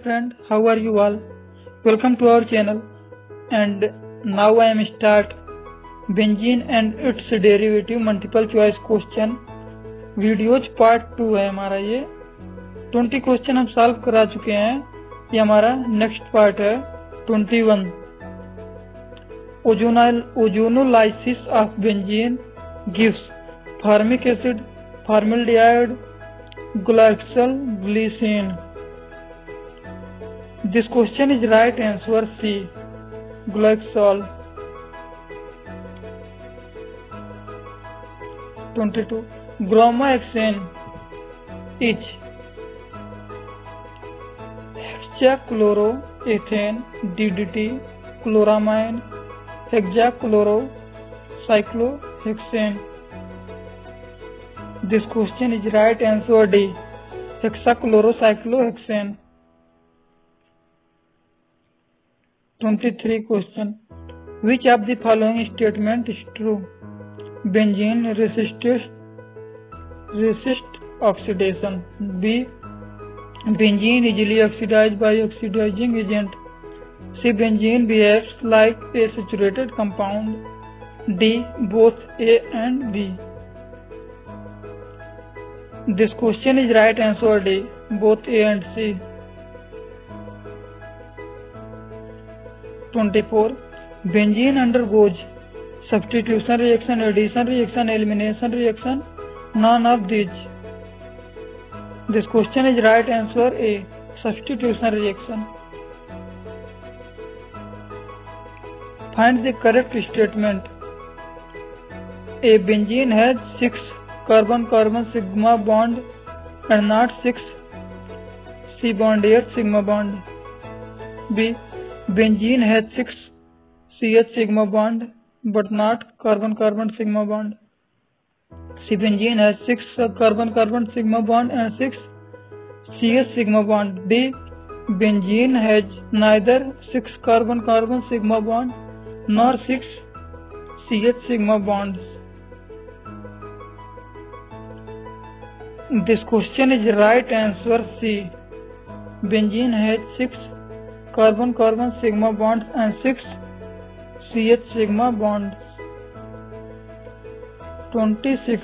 friend, how are you all? Welcome to our channel, and now I am start benzene and its derivative multiple choice question videos part 2 है हमारा। ये 20 question हम solve करा चुके हैं। ये हमारा नेक्स्ट पार्ट है 21। Ozonolysis of benzene gives formic acid, formaldehyde, glycol, glycerine. This question is right answer C, glycol. 22. Bromohexane is hexachloroethane, DDT, chloramine, hexachlorocyclohexane. This question is right answer D, hexachlorocyclohexane. 23 question. Which of the following statement is true? Benzene resist oxidation. B. Benzene easily oxidized by oxidizing agent. C. Benzene behaves like a saturated compound. D. Both A and B. This question is right answer D, both A and C. 24. Benzene undergoes substitution reaction, addition reaction, elimination reaction, none of these. This question is right answer A, substitution reaction. Find the correct statement. A. Benzene has 6 carbon-carbon sigma bond and not 6 C-bond 8 sigma bond. B. Benzene has 6 CH sigma bond but not carbon-carbon sigma bond. C. Benzene has 6 carbon-carbon sigma bond and 6 CH sigma bond. D. Benzene has neither 6 carbon-carbon sigma bond nor 6 CH sigma bonds. This question is right answer C. Benzene has 6 carbon-carbon sigma bonds and 6 CH sigma bonds. 26.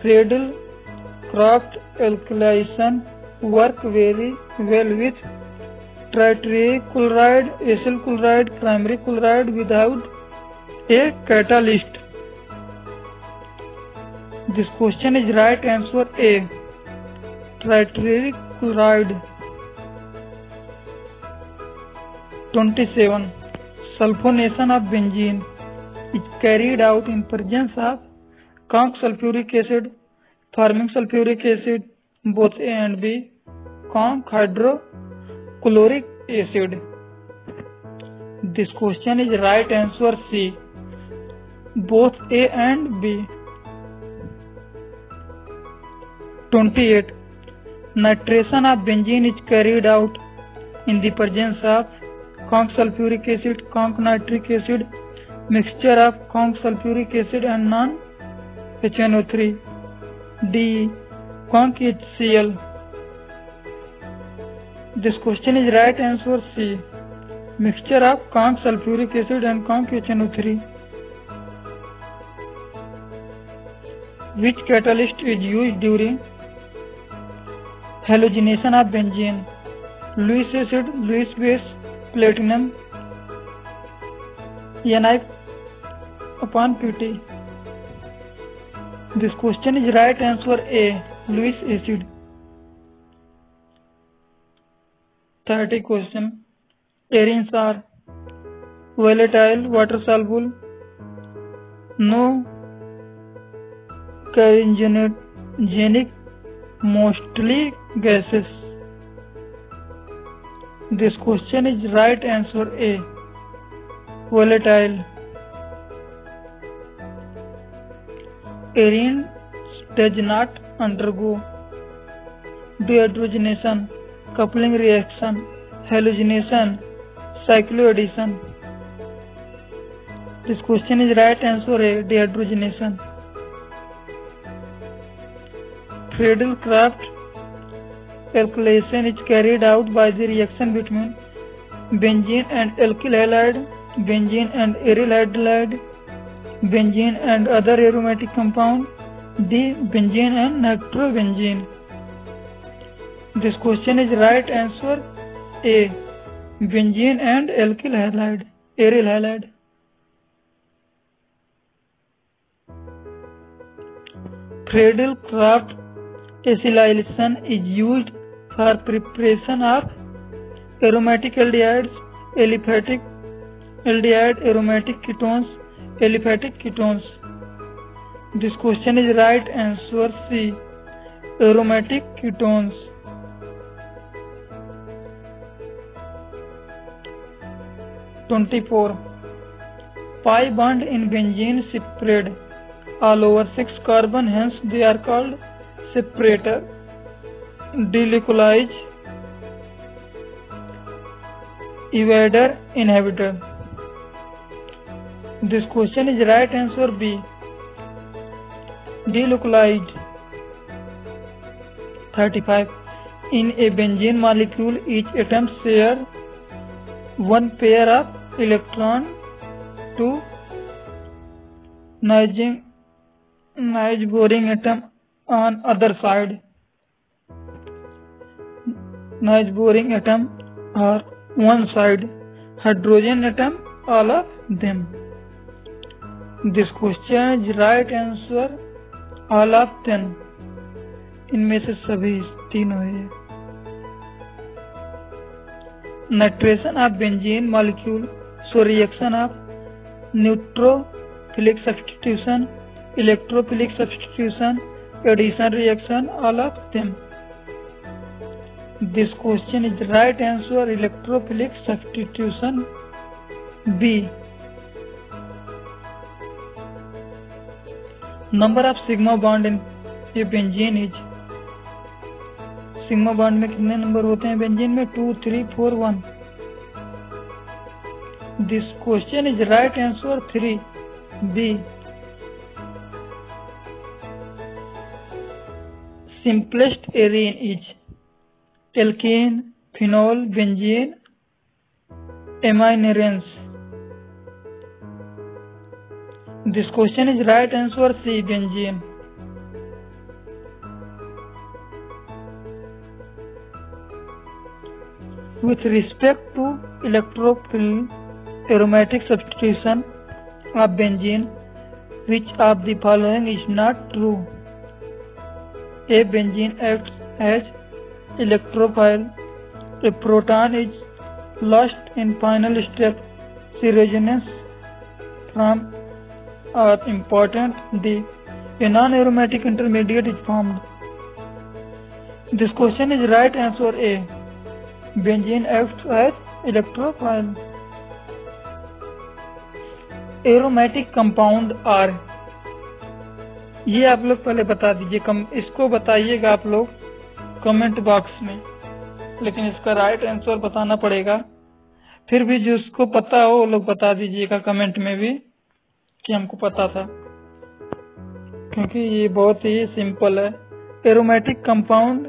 Friedel-Crafts alkylation work very well with tritium chloride, acyl chloride, primary chloride without a catalyst. This question is right answer A, tritium chloride. 27. Sulfonation of benzene is carried out in presence of conc sulfuric acid, forming sulfuric acid, both A and B, conc hydrochloric acid. This question is right answer C, both A and B. 28. Nitration of benzene is carried out in the presence of conc sulfuric acid, conc nitric acid, mixture of conc sulfuric acid and non-HNO3. D. Conc HCl. This question is right answer C, mixture of conc sulfuric acid and conc HNO3. Which catalyst is used during halogenation of benzene? Lewis acid, Lewis base, platinum, Ni/Pt. This question is right answer A, Lewis acid. 30 question. Arenes are volatile, water soluble, no carcinogenic, mostly gases. This question is right answer A, volatile. Arenes does not undergo dehydrogenation, coupling reaction, halogenation, cycloaddition. This question is right answer A, dehydrogenation. Friedel-Crafts alkylation is carried out by the reaction between benzene and alkyl halide, benzene and aryl halide, benzene and other aromatic compound, D. Benzene and nitrobenzene. This question is right answer A. Benzene and alkyl halide, aryl halide. Friedel-Crafts acylation is used for preparation of aromatic aldehydes, aliphatic aldehyde, aromatic ketones, aliphatic ketones. This question is right answer C. Aromatic ketones. 24. Pi bond in benzene spread all over 6 carbon, hence they are called separator. Delocalize, evader, inhibitor. This question is right answer B. Delocalized. 35. In a benzene molecule, each atom shares one pair of electron to nice-boring atom on other side. Nice-boring atom are one side, hydrogen atom all of them. This question is right answer all of them. इनमें से सभी तीनों है. Nitration of benzene molecule show reaction of neutrophilic substitution, electrophilic substitution, addition reaction, all of them. This question is right answer electrophilic substitution B. Number of sigma bond in a benzene is. Sigma bond में कितने number होते हैं benzene में? 2, 3, 4, 1. This question is right answer 3 B. Simplest arene is alkane, phenol, benzene, amine arenes. This question is right answer C. Benzene. With respect to electrophile aromatic substitution of benzene, which of the following is not true? A. Benzene acts as electrophile. A proton is lost in final step. C. Resonance from are important. D. A non-aromatic intermediate is formed. This question is right answer A. Benzene acts as electrophile. Aromatic compound are. ये आप लोग पहले बता दीजिए, इसको बताइएगा आप लोग कमेंट बॉक्स में, लेकिन इसका राइट आंसर बताना पड़ेगा. फिर भी जिसको पता हो वो लोग बता दीजिएगा कमेंट में भी कि हमको पता था, क्योंकि ये बहुत ही सिंपल है. एरोमेटिक कंपाउंड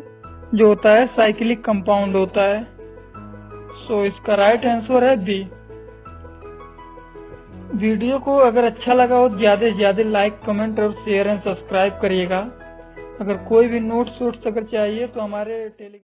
जो होता है साइक्लिक कंपाउंड होता है. सो इसका राइट आंसर है बी. वीडियो को अगर अच्छा लगा हो ज्यादा से ज्यादा लाइक, कमेंट और शेयर एंड सब्सक्राइब करिएगा. अगर कोई भी नोट्स अगर चाहिए तो हमारे